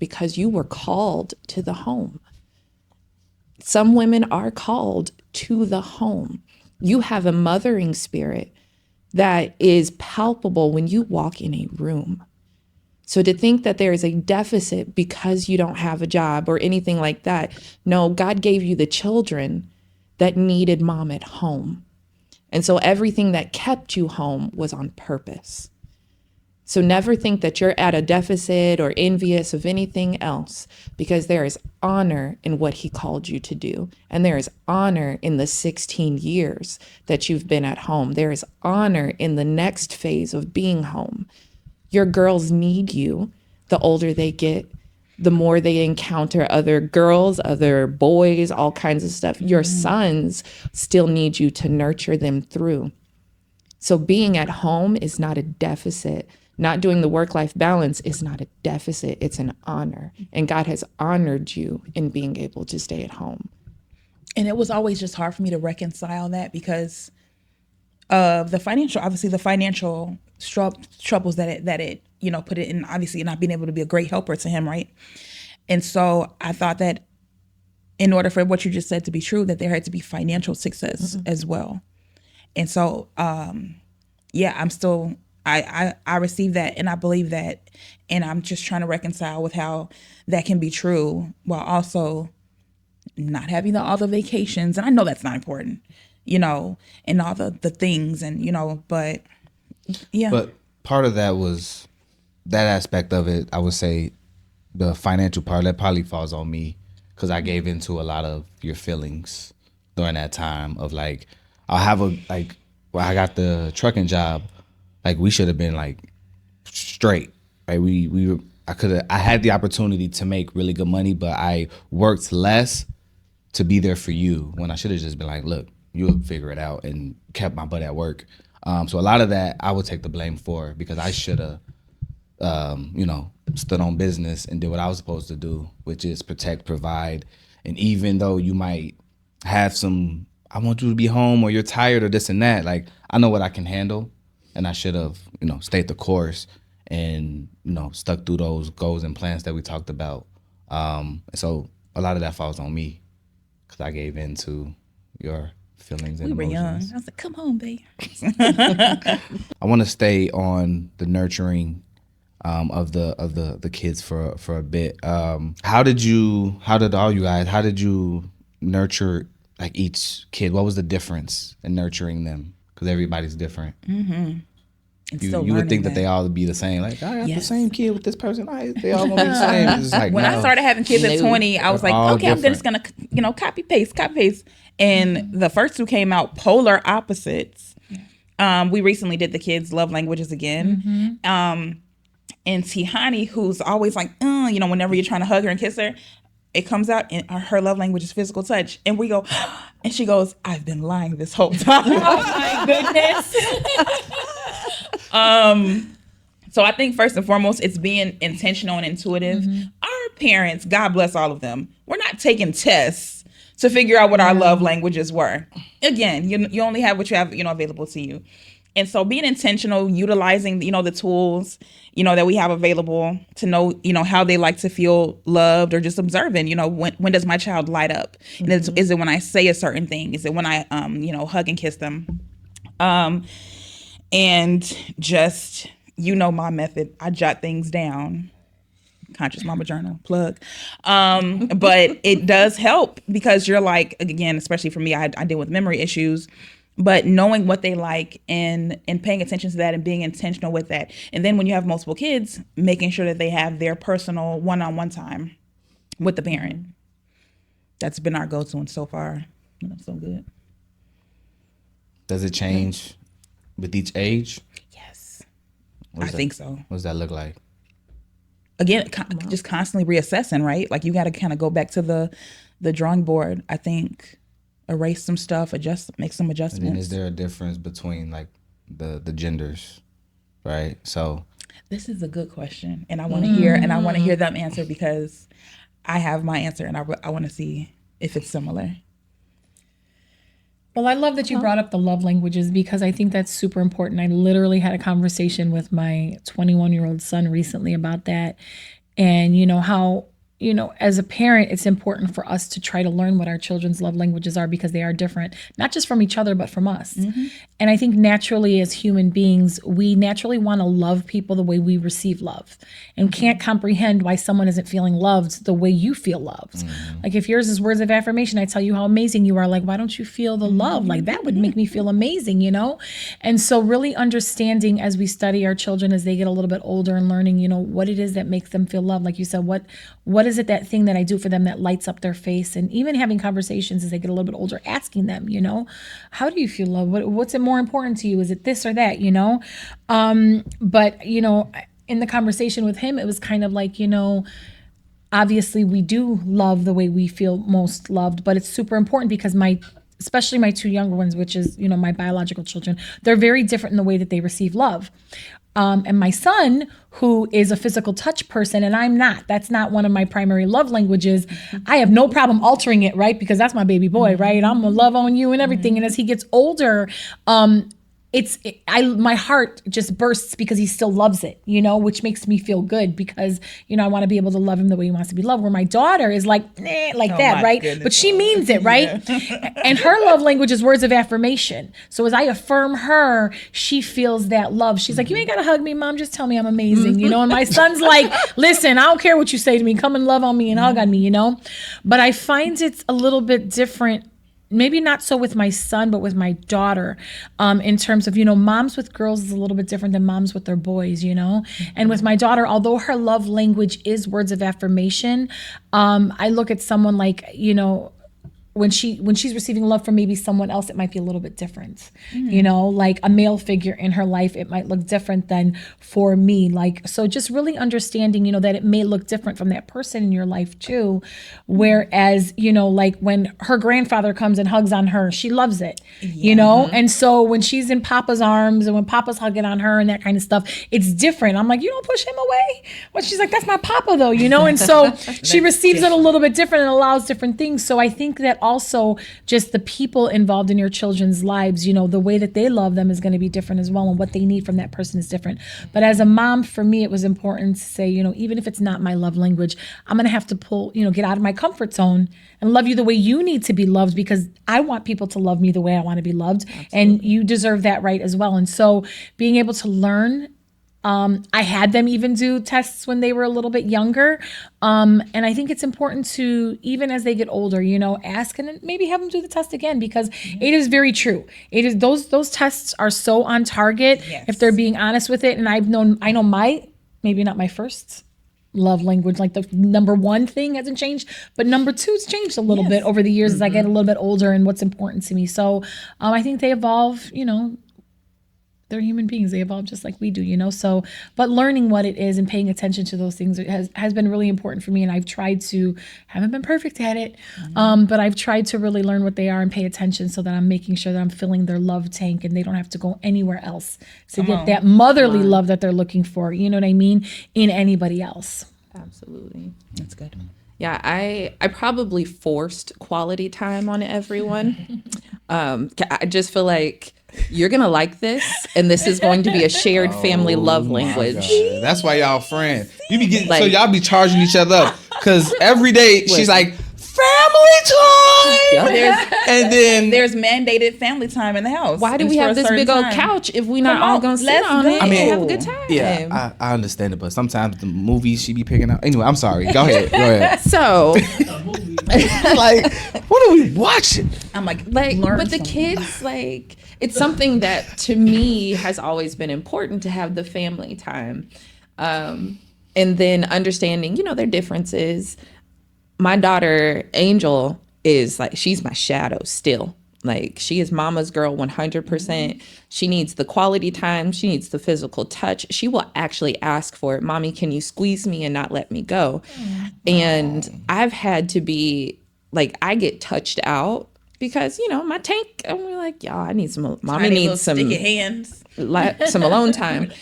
because you were called to the home. Some women are called to the home. You have a mothering spirit that is palpable when you walk in a room. So to think that there is a deficit because you don't have a job or anything like that, no, God gave you the children that needed mom at home. And so everything that kept you home was on purpose. So never think that you're at a deficit or envious of anything else, because there is honor in what he called you to do. And there is honor in the 16 years that you've been at home. There is honor in the next phase of being home. Your girls need you. The older they get, the more they encounter other girls, other boys, all kinds of stuff. Your sons still need you to nurture them through. So being at home is not a deficit. Not doing the work-life balance is not a deficit. It's an honor. And God has honored you in being able to stay at home. And it was always just hard for me to reconcile that because of the financial troubles that it put it in, obviously not being able to be a great helper to him, right? And so I thought that in order for what you just said to be true, that there had to be financial success as well. And so, I'm still, I receive that and I believe that, and I'm just trying to reconcile with how that can be true while also not having all the vacations. And I know that's not important, and all the things and, but yeah. But part of that was that aspect of it. I would say the financial part, that probably falls on me because I gave into a lot of your feelings during that time of like, when I got the trucking job, like we should have been like straight. Right? I had the opportunity to make really good money, but I worked less to be there for you when I should have just been like, look, you'll figure it out, and kept my butt at work. So a lot of that I would take the blame for because I should have, stood on business and did what I was supposed to do, which is protect, provide. And even though you might have some, I want you to be home or you're tired or this and that, like I know what I can handle. And I should have, stayed the course and, stuck through those goals and plans that we talked about. So a lot of that falls on me because I gave in to your feelings and emotions. We were young. I was like, come home, babe. I want to stay on the nurturing of the kids for a bit. How did all you guys nurture like each kid? What was the difference in nurturing them? Because everybody's different. Mm-hmm. You would think that they all would be the same. Like, I got the same kid with this person. They all gonna be the same. It's like, when I started having kids at 20, I was like, okay, I'm just gonna, copy paste. And the first two came out polar opposites. We recently did the kids' love languages again. And Tihani, who's always like, whenever you're trying to hug her and kiss her, it comes out and her love language is physical touch. And we go, and she goes, I've been lying this whole time. Oh my goodness. So I think first and foremost, it's being intentional and intuitive. Our parents, God bless all of them, we're not taking tests to figure out what our love languages were. Again, you only have what you have, available to you. And so being intentional, utilizing, the tools, that we have available to know, how they like to feel loved, or just observing, when does my child light up? And is it when I say a certain thing? Is it when I, hug and kiss them? And just, my method, I jot things down. Conscious Mama Journal, plug. But it does help because you're like, again, especially for me, I deal with memory issues. But knowing what they like and paying attention to that and being intentional with that. And then when you have multiple kids, making sure that they have their personal one-on-one time with the parent. That's been our go-to, and so far, so good. Does it change with each age? Yes. I think so. What does that look like? Again, just constantly reassessing, right? Like you got to kind of go back to the drawing board, I think. Erase some stuff, make some adjustments. And then is there a difference between like the genders, right? So this is a good question, and I want to hear them answer because I have my answer, and I want to see if it's similar. Well, I love that you brought up the love languages because I think that's super important. I literally had a conversation with my 21-year-old son recently about that. And how as a parent, it's important for us to try to learn what our children's love languages are, because they are different, not just from each other, but from us. And I think naturally, as human beings, we naturally want to love people the way we receive love, and can't comprehend why someone isn't feeling loved the way you feel loved. Like, if yours is words of affirmation, I tell you how amazing you are. Like, why don't you feel the love? Like, that would make me feel amazing, And so really understanding, as we study our children as they get a little bit older, and learning, what it is that makes them feel loved. Like you said, what is it, that thing that I do for them that lights up their face? And even having conversations as they get a little bit older, asking them, how do you feel loved? What's it more important to you? Is it this or that? But in the conversation with him, it was kind of like, obviously we do love the way we feel most loved, but it's super important because especially my two younger ones, which is, my biological children, they're very different in the way that they receive love. And my son, who is a physical touch person, and I'm not, that's not one of my primary love languages. I have no problem altering it, right? Because that's my baby boy, right? I'm gonna love on you and everything. And as he gets older, my heart just bursts because he still loves it, which makes me feel good, because, I want to be able to love him the way he wants to be loved. Where my daughter is like that, right? Goodness. But she means it, right? And her love language is words of affirmation. So as I affirm her, she feels that love. She's like, you ain't got to hug me, Mom. Just tell me I'm amazing, And my son's like, listen, I don't care what you say to me. Come and love on me and hug on me, But I find it's a little bit different. Maybe not so with my son, but with my daughter, in terms of, moms with girls is a little bit different than moms with their boys, And with my daughter, although her love language is words of affirmation, I look at someone like, when she's receiving love from maybe someone else, it might be a little bit different, like a male figure in her life, it might look different than for me. Like, so just really understanding, that it may look different from that person in your life too. Whereas, like when her grandfather comes and hugs on her, she loves it, And so when she's in Papa's arms and when Papa's hugging on her and that kind of stuff, it's different. I'm like, you don't push him away. But she's like, that's my Papa though, And so she receives it a little bit different and allows different things. So I think that also just the people involved in your children's lives, the way that they love them is going to be different as well, and what they need from that person is different. But as a mom, for me, it was important to say, even if it's not my love language, I'm going to have to get out of my comfort zone and love you the way you need to be loved, because I want people to love me the way I want to be loved. Absolutely. And you deserve that right as well. And so being able to learn, I had them even do tests when they were a little bit younger. And I think it's important to, even as they get older, ask and then maybe have them do the test again, because it is very true. It is, those tests are so on target, if they're being honest with it. And I know maybe not my first love language, like the number one thing hasn't changed, but number two has changed a little bit over the years as I get a little bit older and what's important to me. So I think they evolve, they're human beings. They evolve just like we do, So, but learning what it is and paying attention to those things has been really important for me. And I've tried to, haven't been perfect at it, but I've tried to really learn what they are and pay attention, so that I'm making sure that I'm filling their love tank and they don't have to go anywhere else to get that motherly love that they're looking for. You know what I mean? In anybody else. Absolutely. That's good. Yeah, I probably forced quality time on everyone. I just feel like you're going to like this, and this is going to be a shared family love language. That's why y'all friends. You be getting, so y'all be charging each other up, because every day she's like, family time. And then there's mandated family time in the house. Why do we have this big old couch if we not all going to sit on it and have a good time? Yeah, I understand it, but sometimes the movies she be picking out. Anyway, I'm sorry. Go ahead. So, like, what are we watching? I'm like, but the kids, like, it's something that to me has always been important, to have the family time. And then understanding, their differences. My daughter, Angel, is like, she's my shadow still. Like, she is mama's girl 100%. She needs the quality time. She needs the physical touch. She will actually ask for it. Mommy, can you squeeze me and not let me go? And I've had to be like, I get touched out because, my tank, I'm like, y'all, I need some, mommy needs some sticky hands. Some alone time.